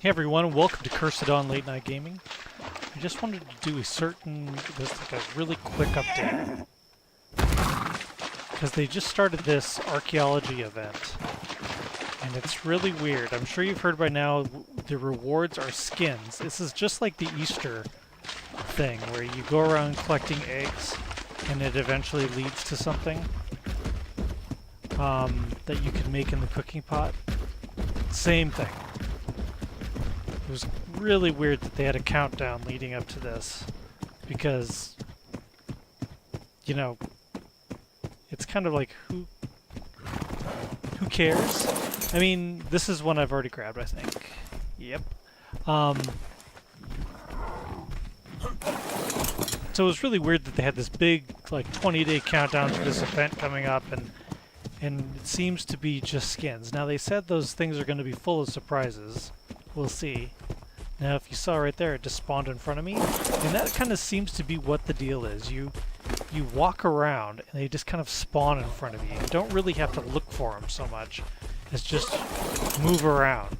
Hey everyone, welcome to Cursethedawn Late Night Gaming. I just wanted to do just like a really quick update. Because they just started this ARKaeology event. And it's really weird. I'm sure you've heard by now the rewards are skins. This is just like the Easter thing, where you go around collecting eggs, and it eventually leads to something that you can make in the cooking pot. Same thing. It was really weird that they had a countdown leading up to this, because, you know, it's kind of like, who cares? I mean, this is one I've already grabbed, I think. Yep. So it was really weird that they had this big, like, 20-day countdown to this event coming up, and it seems to be just skins. Now, they said those things are going to be full of surprises. We'll see. Now, if you saw right there, it just spawned in front of me, and that kind of seems to be what the deal is. You walk around, and they just kind of spawn in front of you. You don't really have to look for them so much. It's just move around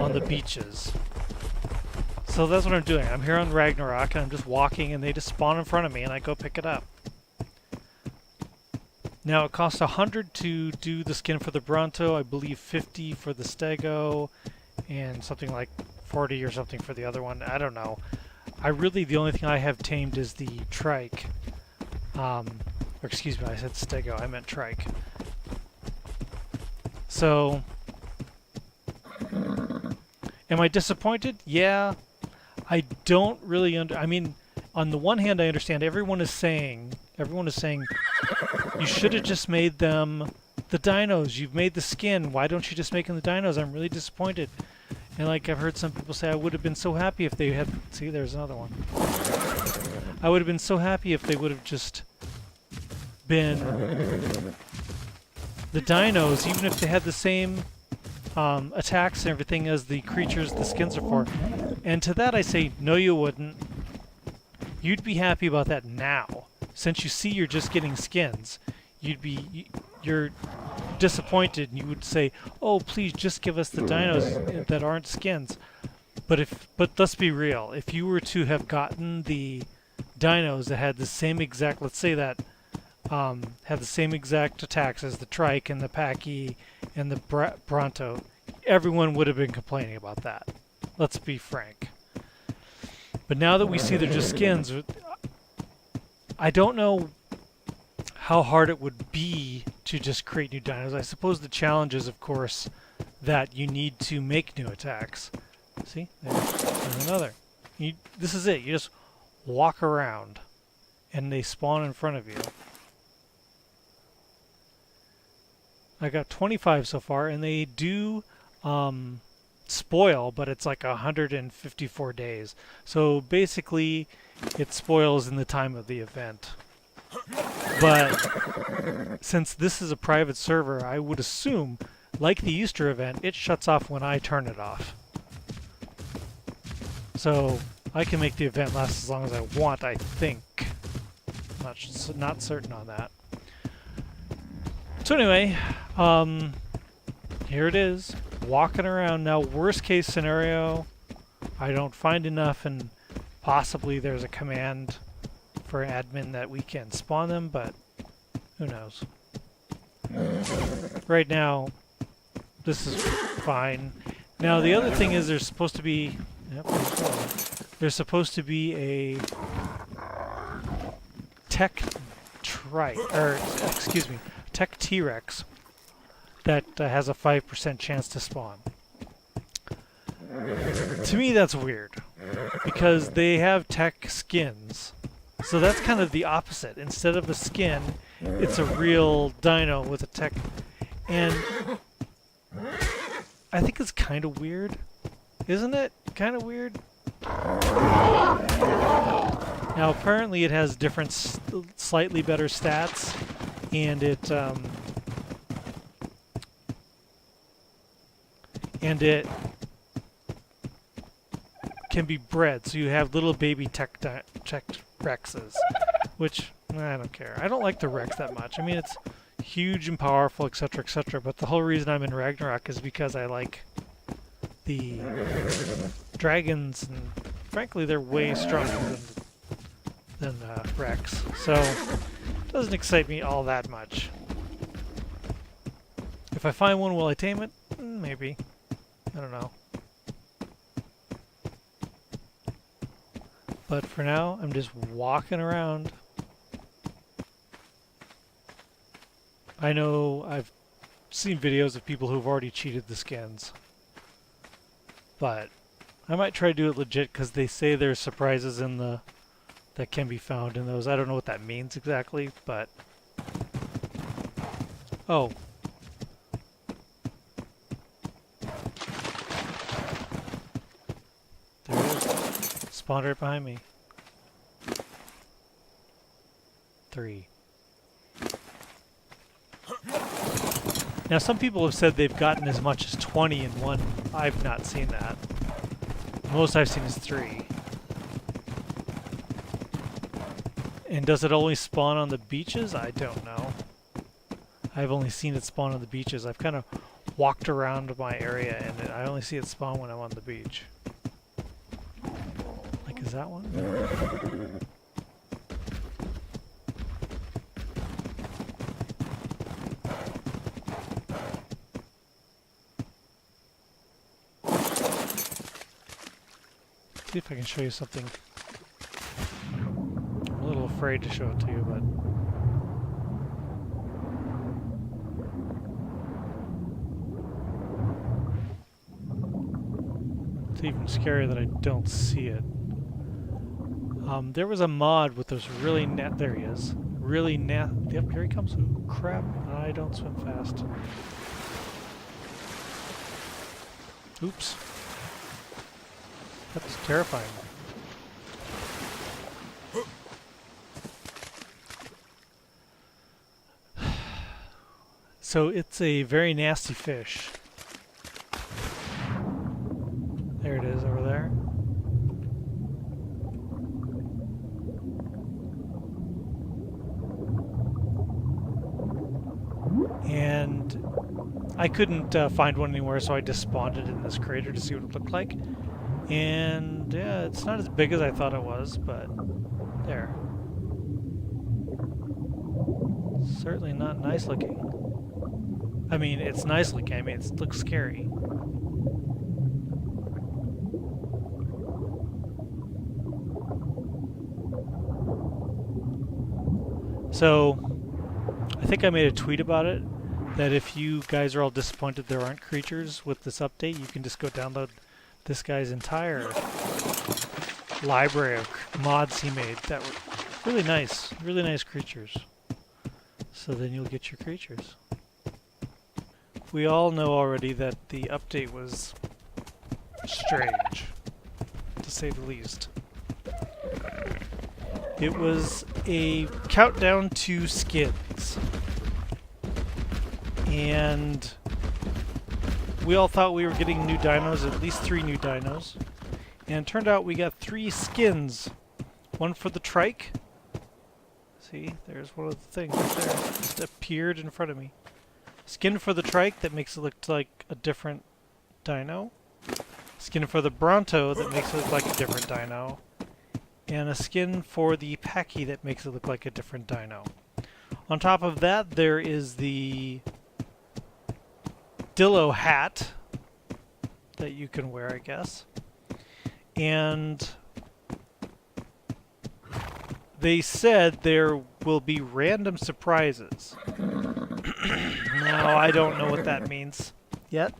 on the beaches. So that's what I'm doing. I'm here on Ragnarok, and I'm just walking, and they just spawn in front of me, and I go pick it up. Now, it costs 100 to do the skin for the Bronto, I believe 50 for the Stego, and something like 40 or something for the other one. I don't know. The only thing I have tamed is the trike. Or excuse me, I said Stego, I meant trike. So, am I disappointed? Yeah. I don't really I mean, on the one hand, I understand everyone is saying, you should have just made them the dinos. You've made the skin. Why don't you just make them the dinos? I'm really disappointed. And like I've heard some people say, I would have been so happy if they had... See, there's another one. I would have been so happy if they would have just been the dinos, even if they had the same attacks and everything as the creatures the skins are for. And to that I say, no you wouldn't. You'd be happy about that now. Since you see you're just getting skins, you're disappointed, and you would say, oh please just give us the dinos that aren't skins. But let's be real, if you were to have gotten the dinos that had the same exact, let's say that had the same exact attacks as the trike and the Packy and the Bronto, everyone would have been complaining about that. Let's be frank. But now that we see they're just skins, I don't know how hard it would be to just create new dinos. I suppose the challenge is, of course, that you need to make new attacks. See? There's another. This is it. You just walk around, and they spawn in front of you. I got 25 so far, and they do spoil, but it's like 154 days. So basically, it spoils in the time of the event. But since this is a private server, I would assume, like the Easter event, it shuts off when I turn it off. So I can make the event last as long as I want, I think. Not certain on that. So anyway, here it is, walking around. Now, worst case scenario, I don't find enough, and possibly there's a command for admin that we can spawn them, but who knows. Right now, this is fine. Now, the other thing is there's supposed to be... Yep, there's supposed to be a tech tech T-Rex that has a 5% chance to spawn. To me, that's weird, because they have tech skins. So that's kind of the opposite. Instead of a skin, it's a real dino with a tech. And I think it's kind of weird. Isn't it? Kind of weird. Now, apparently it has different, slightly better stats, and it can be bred, so you have little baby tech Rexes, which I don't care. I don't like the Rex that much. I mean, it's huge and powerful, etc., etc., but the whole reason I'm in Ragnarok is because I like the dragons, and frankly, they're way stronger than Rex. So, it doesn't excite me all that much. If I find one, will I tame it? Maybe. I don't know. But for now, I'm just walking around. I know I've seen videos of people who've already cheated the skins. But I might try to do it legit because they say there's surprises in the that can be found in those. I don't know what that means exactly, but... Oh. There it is. Spawned right behind me. 3. Now some people have said they've gotten as much as 20 in one. I've not seen that. Most I've seen is 3. And does it only spawn on the beaches? I don't know. I've only seen it spawn on the beaches. I've kind of walked around my area and I only see it spawn when I'm on the beach. Like, is that one? See if I can show you something. I'm a little afraid to show it to you, but... It's even scarier that I don't see it. There was a mod with those really there he is. Really yep, here he comes. Ooh, crap. I don't swim fast. Oops. That's terrifying. So it's a very nasty fish. There it is over there. And I couldn't find one anywhere, so I just spawned it in this crater to see what it looked like. And yeah, it's not as big as I thought it was, but there. Certainly not nice looking. I mean, it's nice looking. I mean, it looks scary. So, I think I made a tweet about it, that if you guys are all disappointed there aren't creatures with this update, you can just go download this guy's entire library of mods he made that were really nice creatures. So then you'll get your creatures. We all know already that the update was strange, to say the least. It was a countdown to skins. And we all thought we were getting new dinos, at least 3 new dinos. And it turned out we got 3 skins. One for the trike. See, there's one of the things right there. Just appeared in front of me. Skin for the trike that makes it look like a different dino. Skin for the Bronto that makes it look like a different dino. And a skin for the Packy that makes it look like a different dino. On top of that, there is the Dillo hat that you can wear, I guess. And they said there will be random surprises. Now, I don't know what that means yet.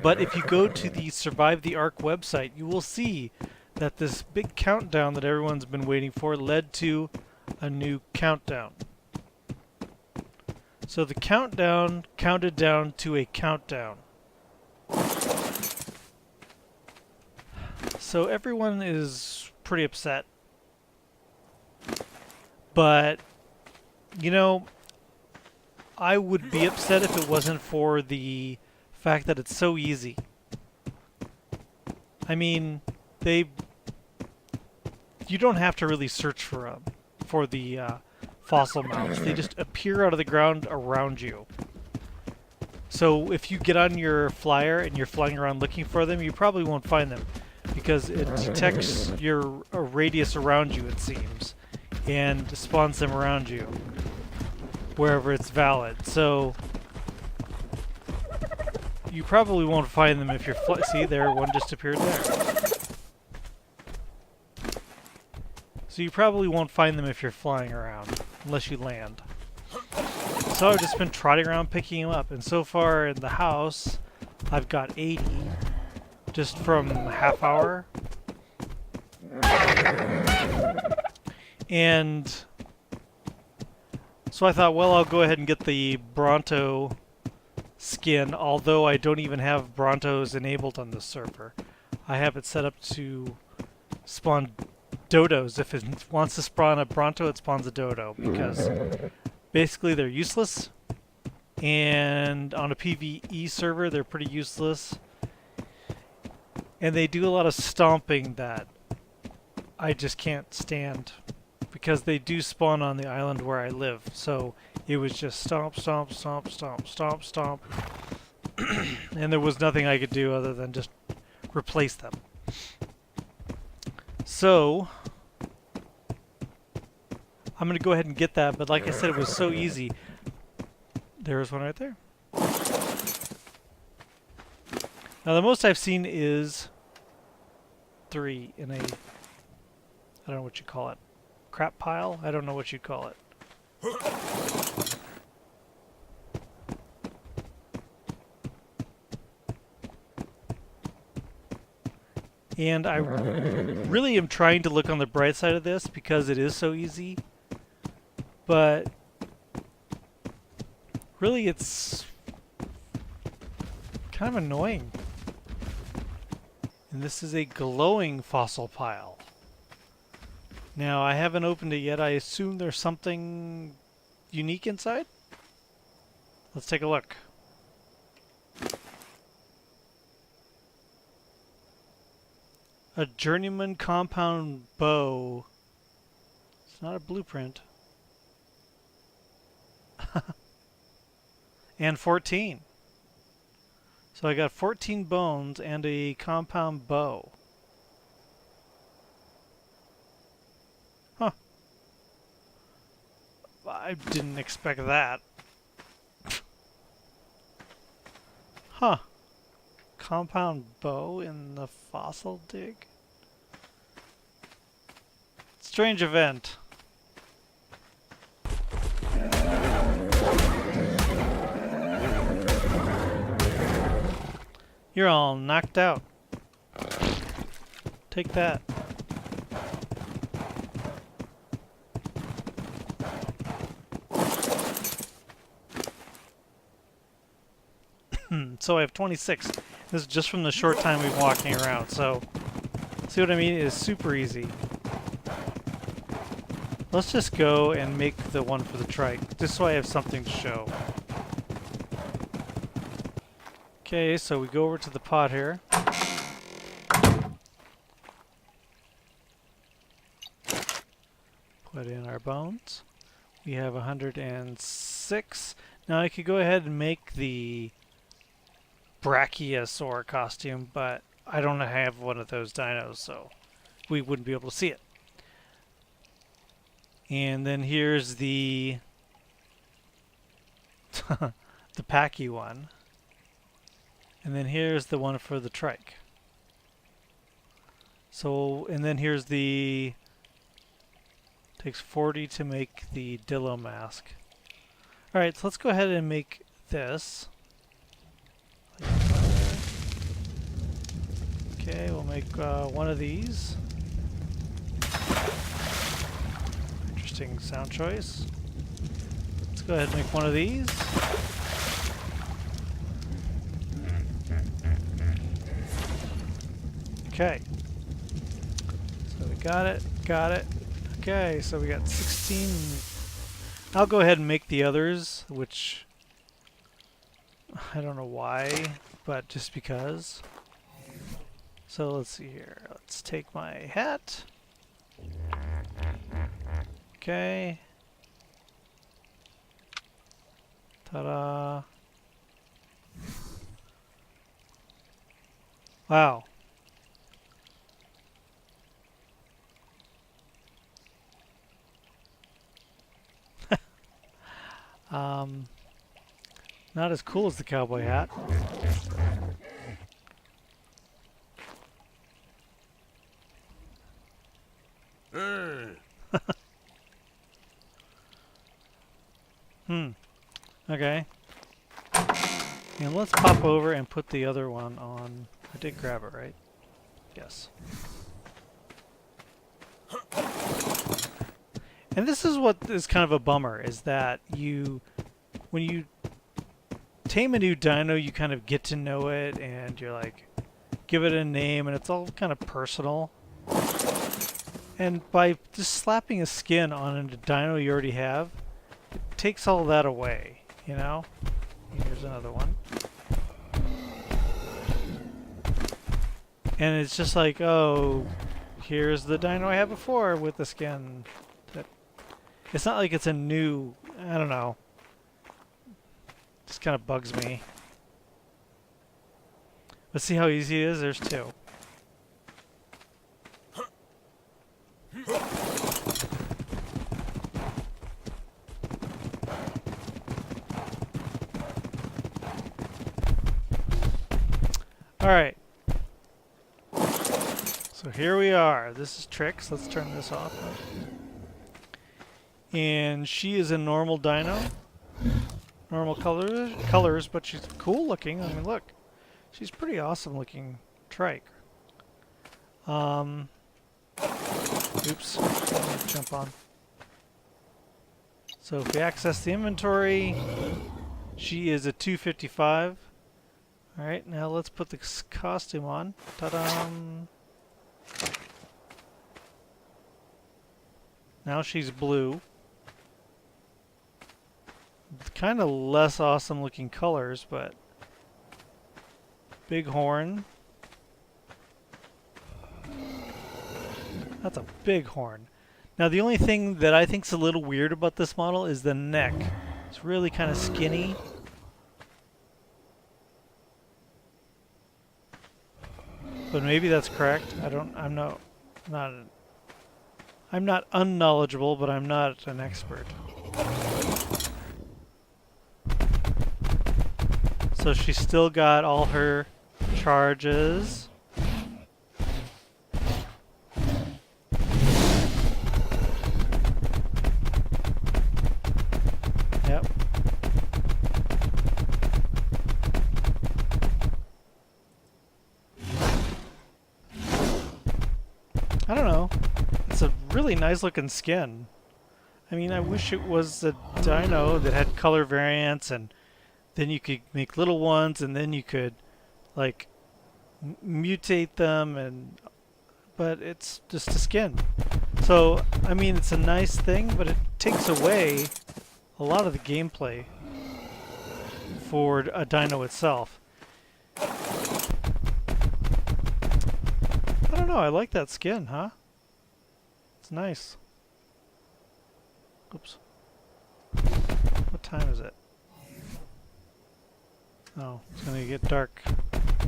But if you go to the Survive the Ark website, you will see that this big countdown that everyone's been waiting for led to a new countdown. So the countdown counted down to a countdown. So everyone is pretty upset. But, you know, I would be upset if it wasn't for the fact that it's so easy. I mean, you don't have to really search for the fossil mounts. They just appear out of the ground around you. So if you get on your flyer and you're flying around looking for them, you probably won't find them because it detects your radius around you, it seems, and spawns them around you wherever it's valid. So you probably won't find them if you're see there, one just appeared there. So you probably won't find them if you're flying around unless you land. So I've just been trotting around picking them up, and so far in the house I've got 80 just from a half hour. And so I thought, well, I'll go ahead and get the Bronto skin, although I don't even have Brontos enabled on this server. I have it set up to spawn dodos. If it wants to spawn a Bronto, it spawns a dodo, because basically they're useless, and on a PvE server they're pretty useless, and they do a lot of stomping that I just can't stand, because they do spawn on the island where I live. So it was just stomp, stomp, stomp, stomp, stomp, stomp, and there was nothing I could do other than just replace them. So I'm going to go ahead and get that, but like I said, it was so easy. There was one right there. Now the most I've seen is 3 in a, I don't know what you call it, crap pile? I don't know what you'd call it. And I really am trying to look on the bright side of this because it is so easy. But really it's kind of annoying. And this is a glowing fossil pile. Now I haven't opened it yet. I assume there's something unique inside. Let's take a look. A journeyman compound bow. It's not a blueprint. And 14. So I got 14 bones and a compound bow. Huh. I didn't expect that. Huh. Compound bow in the fossil dig? Strange event. You're all knocked out. Take that. So I have 26. This is just from the short time we've been walking around, so see what I mean? It is super easy. Let's just go and make the one for the trike, just so I have something to show. Okay, so we go over to the pot here. Put in our bones. We have 106. Now I could go ahead and make the Brachiosaur costume, but I don't have one of those dinos, so we wouldn't be able to see it. And then here's the the packy one. And then here's the one for the trike. So, and then here's the, takes 40 to make the Dillo mask. Alright, so let's go ahead and make this. Okay, we'll make one of these. Interesting sound choice. Let's go ahead and make one of these. Okay. So we got it, Okay, so we got 16. I'll go ahead and make the others, which I don't know why, but just because. So let's see here. Let's take my hat. Okay. Ta-da. Wow. Um, Not as cool as the cowboy hat. Okay. And let's pop over and put the other one on. I did grab it, right? Yes. And this is what is kind of a bummer, is that when you tame a new dino, you kind of get to know it, and you're like, give it a name, and it's all kind of personal. And by just slapping a skin on a dino you already have, it takes all that away, you know? Here's another one. And it's just like, oh, here's the dino I had before with the skin. It's not like it's a new, I don't know. Just kind of bugs me. Let's see how easy it is. There's two. Alright. So here we are. This is Trix. Let's turn this off. And she is a normal dino. Normal colors, but she's cool looking. I mean, look. She's pretty awesome looking trike. Oops. Jump on. So if we access the inventory, she is a 255. Alright, now let's put the costume on. Ta-da! Now she's blue. Kind of less awesome looking colors, but big horn. That's a big horn. Now the only thing that I think's a little weird about this model is the neck. It's really kind of skinny. But maybe that's correct. I'm not unknowledgeable, but I'm not an expert. So she's still got all her charges. Yep. I don't know. It's a really nice looking skin. I mean, I wish it was a dino that had color variants, and then you could make little ones, and then you could, like, mutate them, but it's just a skin. So, I mean, it's a nice thing, but it takes away a lot of the gameplay for a dino itself. I don't know, I like that skin, huh? It's nice. Oops. What time is it? Oh, it's gonna get dark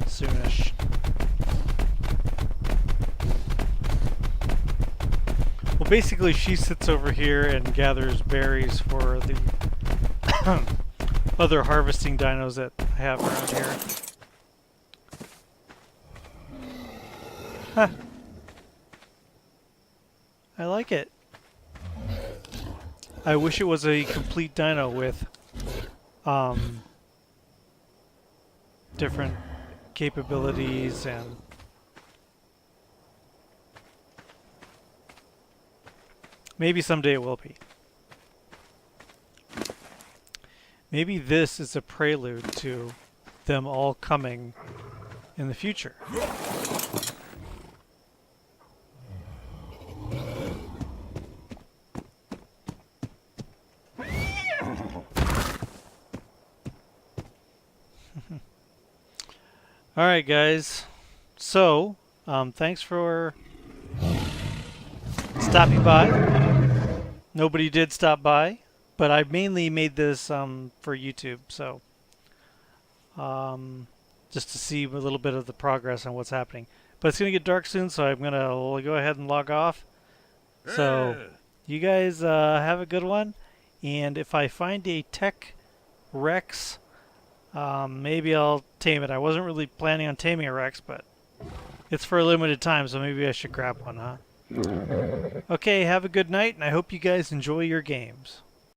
soonish. Well, basically she sits over here and gathers berries for the other harvesting dinos that I have around here. Huh. I like it. I wish it was a complete dino with different capabilities, and maybe someday it will be. Maybe this is a prelude to them all coming in the future. Alright guys, so thanks for stopping by. Nobody did stop by, but I mainly made this for YouTube, so just just to see a little bit of the progress on what's happening. But it's going to get dark soon, so I'm going to go ahead and log off. So you guys have a good one. And if I find a tech Rex, maybe I'll tame it. I wasn't really planning on taming a Rex, but it's for a limited time, so maybe I should grab one, huh? Okay, have a good night, and I hope you guys enjoy your games.